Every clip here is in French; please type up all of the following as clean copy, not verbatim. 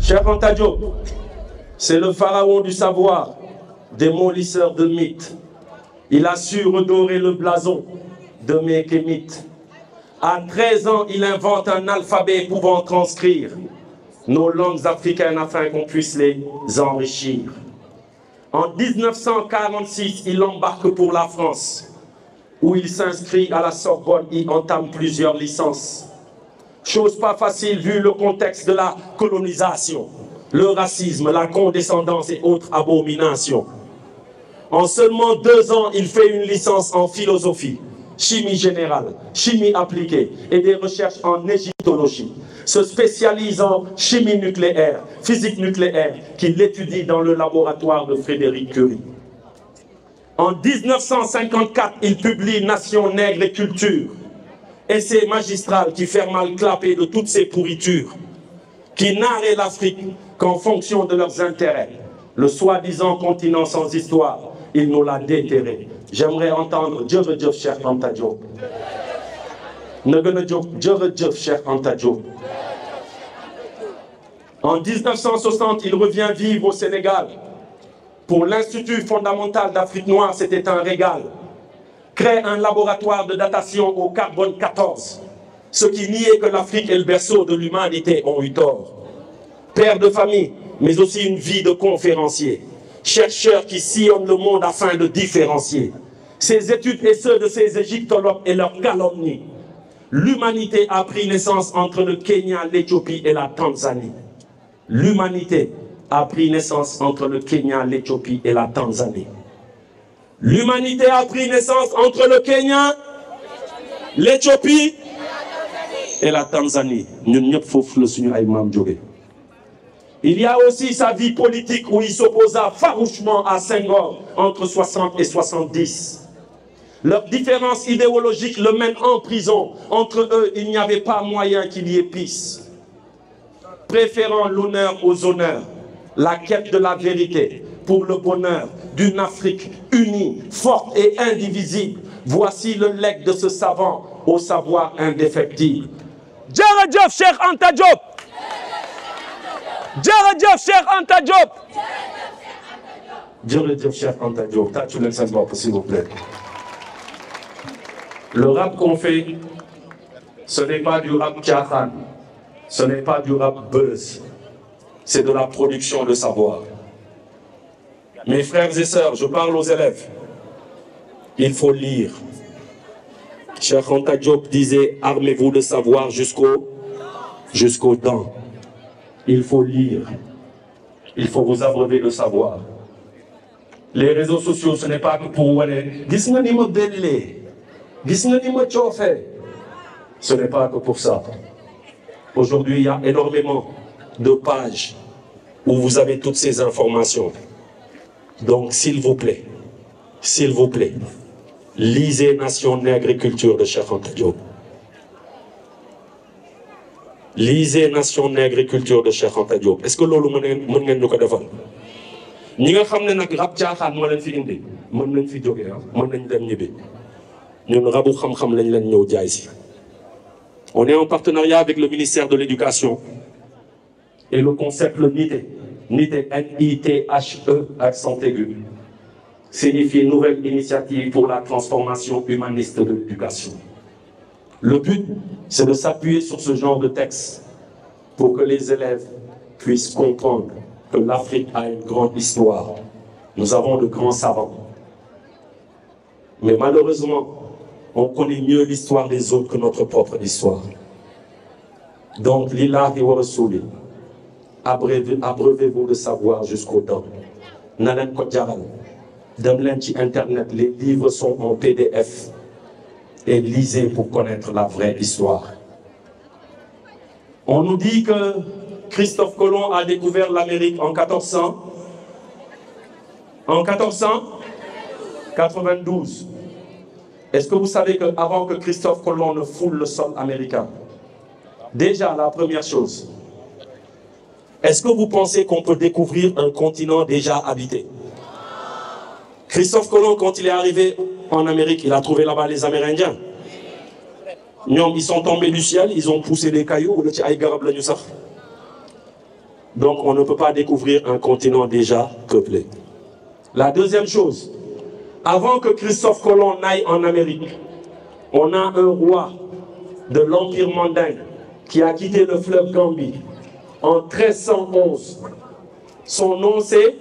Cheikh Anta Diop, c'est le pharaon du savoir, démolisseur de mythes. Il a su redorer le blason de Mékémite. À 13 ans, il invente un alphabet pouvant transcrire nos langues africaines afin qu'on puisse les enrichir. En 1946, il embarque pour la France, où il s'inscrit à la Sorbonne, y entame plusieurs licences. Chose pas facile vu le contexte de la colonisation, le racisme, la condescendance et autres abominations. En seulement 2 ans, il fait une licence en philosophie, chimie générale, chimie appliquée et des recherches en égyptologie, se spécialise en chimie nucléaire, physique nucléaire, qu'il étudie dans le laboratoire de Frédéric Curie. En 1954, il publie Nation, nègre et culture, essai magistral qui fait mal clapper de toutes ces pourritures, qui narrait l'Afrique qu'en fonction de leurs intérêts, le soi-disant continent sans histoire, il nous l'a déterré. J'aimerais entendre Djeuf Cheikh Anta Diop. Djeuf Cheikh Anta Diop. En 1960, il revient vivre au Sénégal. Pour l'Institut fondamental d'Afrique noire, c'était un régal. Crée un laboratoire de datation au carbone 14, ce qui niait que l'Afrique et le berceau de l'humanité ont eu tort. Père de famille, mais aussi une vie de conférencier. Chercheur qui sillonne le monde afin de différencier ses études et ceux de ses égyptologues et leurs calomnies. L'humanité a pris naissance entre le Kenya, l'Éthiopie et la Tanzanie. L'humanité a pris naissance entre le Kenya, l'Éthiopie et la Tanzanie. L'humanité a pris naissance entre le Kenya, l'Éthiopie et la Tanzanie. Il y a aussi sa vie politique où il s'opposa farouchement à Senghor entre 60 et 70. Leurs différences idéologiques le mènent en prison. Entre eux, il n'y avait pas moyen qu'il y ait pisse. Préférant l'honneur aux honneurs, la quête de la vérité pour le bonheur d'une Afrique unie, forte et indivisible. Voici le legs de ce savant au savoir indéfectible. Djeuf Cheikh Anta Diop. Djeuf Cheikh Anta Diop. Djeuf Cheikh Anta Diop. S'il vous plaît. Le rap qu'on fait, ce n'est pas du rap tchathan, ce n'est pas du rap buzz, c'est de la production de savoir. Mes frères et sœurs, je parle aux élèves, il faut lire. Cheikh Anta Diop disait, armez-vous de savoir jusqu'aux dents. Il faut lire, il faut vous abreuver de savoir. Les réseaux sociaux, ce n'est pas que pour vous aller, ce n'est pas que pour ça. Aujourd'hui, il y a énormément de pages où vous avez toutes ces informations. Donc, s'il vous plaît, lisez Nation, nègre et culture de Cheikh Anta Diop. Lisez Nation, nègre et culture de Cheikh Anta Diop. Est-ce que lolu mën ngeen ñu ko defal? Ñi nga xamné nak rap tiaxaan mo leen fi indi, mën nañ fi joggé mën nañ dem ñibé. Ñun rabu xam-xam lañ leen ñëw jaay si. On est en partenariat avec le ministère de l'Éducation et le concept le NITE, N-I-T-H-E, accent aigu, signifie Nouvelle Initiative pour la Transformation Humaniste de l'Éducation. Le but, c'est de s'appuyer sur ce genre de texte pour que les élèves puissent comprendre que l'Afrique a une grande histoire. Nous avons de grands savants. Mais malheureusement, on connaît mieux l'histoire des autres que notre propre histoire. Donc, lillahi wa rassouli, abreuvez-vous de savoir jusqu'au dents. Nalen ko jaral, dem len ci internet, les livres sont en PDF. Et lisez pour connaître la vraie histoire. On nous dit que Christophe Colomb a découvert l'Amérique en 1492. Est-ce que vous savez qu'avant que Christophe Colomb ne foule le sol américain, déjà la première chose, est-ce que vous pensez qu'on peut découvrir un continent déjà habité? Christophe Colomb, quand il est arrivé en Amérique, il a trouvé là-bas les Amérindiens. Ils sont tombés du ciel, ils ont poussé des cailloux, Donc on ne peut pas découvrir un continent déjà peuplé. La deuxième chose, avant que Christophe Colomb n'aille en Amérique, on a un roi de l'Empire mandingue qui a quitté le fleuve Gambie en 1311. Son nom c'est...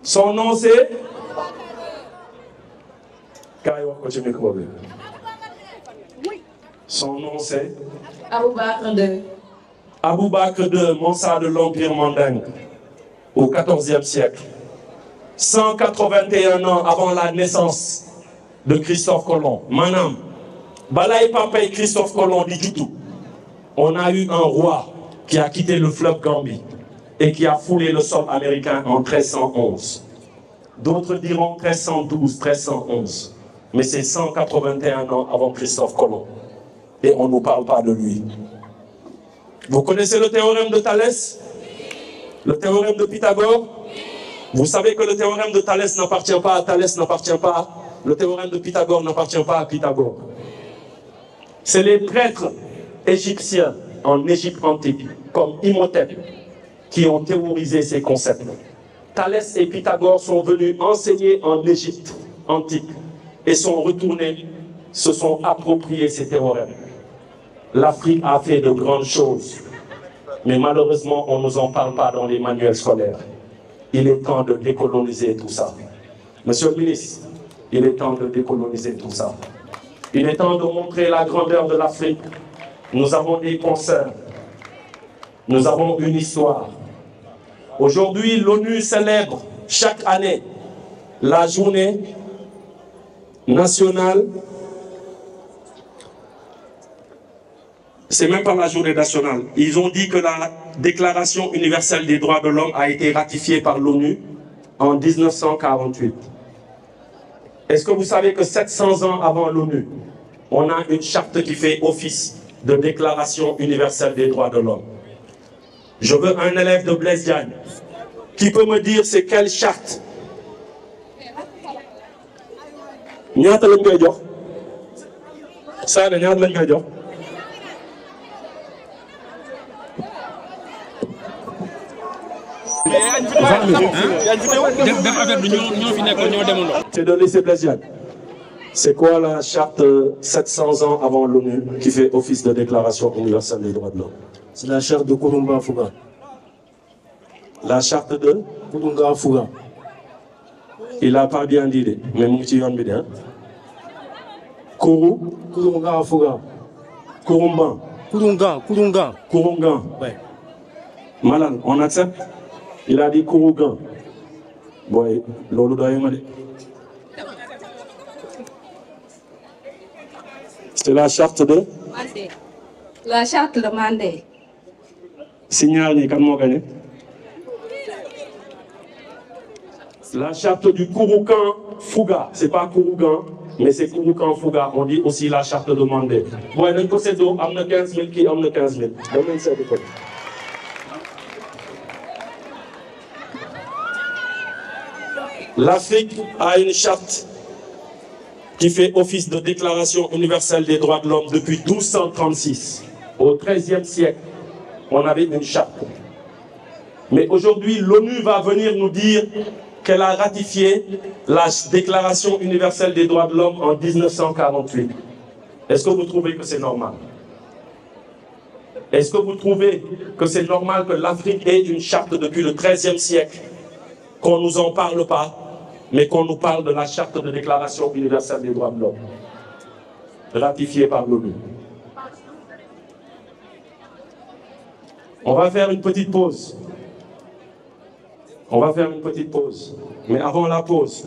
Son nom c'est... Son nom c'est... Aboubakr II. Aboubakr II, Moussa de l'Empire mandingue, au XIVe siècle. 181 ans avant la naissance de Christophe Colomb. Manam, Balaye Papa et Christophe Colomb dit du tout. On a eu un roi qui a quitté le fleuve Gambie et qui a foulé le sol américain en 1311. D'autres diront 1312, 1311. Mais c'est 181 ans avant Christophe Colomb. Et on ne nous parle pas de lui. Vous connaissez le théorème de Thalès? Le théorème de Pythagore? Vous savez que le théorème de Thalès n'appartient pas à Thalès, n'appartient pas. Le théorème de Pythagore n'appartient pas à Pythagore. C'est les prêtres égyptiens en Égypte antique, comme Imhotep, qui ont théorisé ces concepts. Thalès et Pythagore sont venus enseigner en Égypte antique et sont retournés, se sont appropriés ces théorèmes. L'Afrique a fait de grandes choses, mais malheureusement, on ne nous en parle pas dans les manuels scolaires. Il est temps de décoloniser tout ça. Monsieur le ministre, il est temps de décoloniser tout ça. Il est temps de montrer la grandeur de l'Afrique. Nous avons des penseurs. Nous avons une histoire. Aujourd'hui, l'ONU célèbre chaque année la journée nationale. C'est même pas la journée nationale. Ils ont dit que la Déclaration universelle des droits de l'homme a été ratifiée par l'ONU en 1948. Est-ce que vous savez que 700 ans avant l'ONU, on a une charte qui fait office de Déclaration universelle des droits de l'homme? Je veux un élève de Blaise Diagne qui peut me dire c'est quelle charte? Ñaata lañ koy jox? Saane ñaata lañ koy jox? C'est de lycée Blaise Diagne. C'est quoi la charte 700 ans avant l'ONU qui fait office de Déclaration universelle des droits de l'homme? C'est la charte de Kurumba Fuga. La charte de Kurumba Fuga. Il n'a pas bien dit, mais Moutiyon Bidin. Kurumba Fuga. Kurumban. Kurungan. Kurungan. Ouais. Malan, on accepte? Il a dit Kurungan. Bon, l'eau doit y. C'est la charte de? La charte de Mandé. Signal ni kan mo gagné? La charte du Kurukan Fuga. C'est pas Kurugan, mais c'est Kurukan Fuga. On dit aussi la charte de Mandé. Bon, il y a une procédure, il y a 15 000 qui ont 15 000. L'Afrique a une charte qui fait office de Déclaration universelle des droits de l'homme depuis 1236. Au XIIIe siècle, on avait une charte. Mais aujourd'hui, l'ONU va venir nous dire qu'elle a ratifié la Déclaration universelle des droits de l'homme en 1948. Est-ce que vous trouvez que c'est normal? Est-ce que vous trouvez que c'est normal que l'Afrique ait une charte depuis le XIIIe siècle, qu'on ne nous en parle pas, mais qu'on nous parle de la charte de Déclaration universelle des droits de l'homme, ratifiée par l'ONU? On va faire une petite pause. On va faire une petite pause. Mais avant la pause,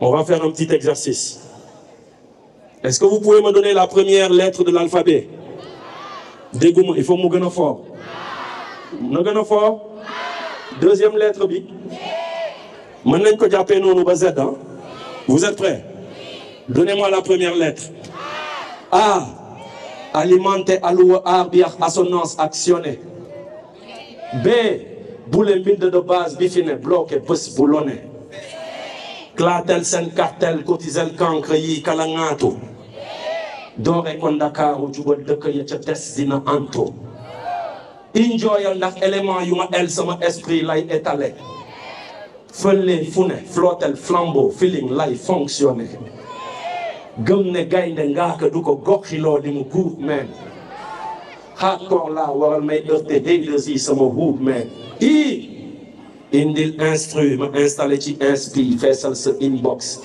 on va faire un petit exercice. Est-ce que vous pouvez me donner la première lettre de l'alphabet? Dégouma, il faut me gagner fort. Me gagner fort. Deuxième lettre, B. Vous êtes prêts? Donnez-moi la première lettre. A. Alimenter, allouer, arbiar, assonance, actionner. B. Boule minde de base, bifine, bloqué, bus, boulonné. Clatel, sen, cartel, cotizel, cancre, yi, kalangato. Dore, kondaka, ou jubal, de cueillir, dina, anto. enjoyal ndax élément yu ma el sama esprit lay étalé fële fu ne flottel flambeau feeling lay fonctionné gëm ne gaynde ngaaka du ko goxiloo di mu guub meen hardcore laa waral may heurté D2I yi sama huub meen indil instru ma installé ci inspi feesal sa inbox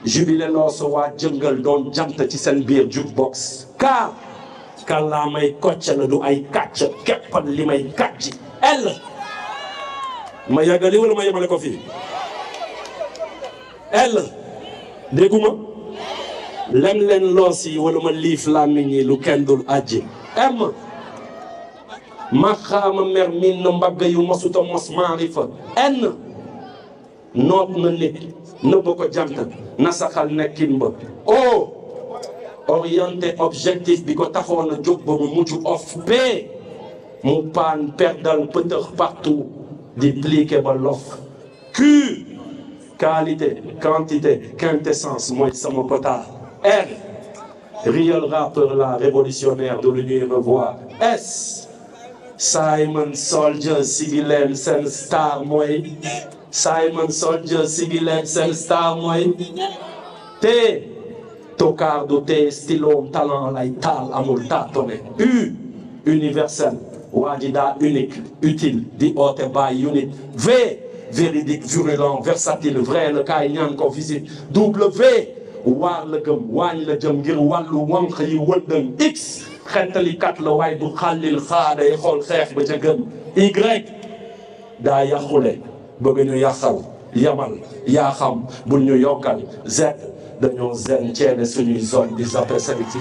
jubilé loo sa waa jëngal doon jant ci seen biir jukebox car kàllaa may kocc la du ay kàcc keppal li may kàcci ma yàggali wala ma yemale ko fii dégguma lem leen loos yi wala ma liif làmmiñ yi lu kenn dul ajji ma xaama mer min na mbagga yu mosuta mos maarifa noot na nit nëbba ko jant nasaxal nekkin ba orienté objectif bi ko taxoon a jóg ba mu mujj off b mu paan perdal pëtëx partout di pliqué ba lof q qualité quantité quintessence mooy sama pota r real rappeur la révolutionnaire de l'unir revoir s Simon Soldier sigileen seen star mooy Simon Soldier sigileen seen star mooy t tokar du te stylo talent lay taal amul tâtonné universel waa ji daa unique utile di oote by unit v véridique virulent versatile vrai le kaay ñaan ko visite w waar la gëm waañ la jëm ngir wàllu wànq yi wëndëm x xentalikat la waaye du xàllil xaaday xool xeex ba ca gëm y daa yàqule bëgg ñu yàqal yamal yaa xam bul ñu yokkal z dañoo zen ceene suñuy zone di zappe sali ci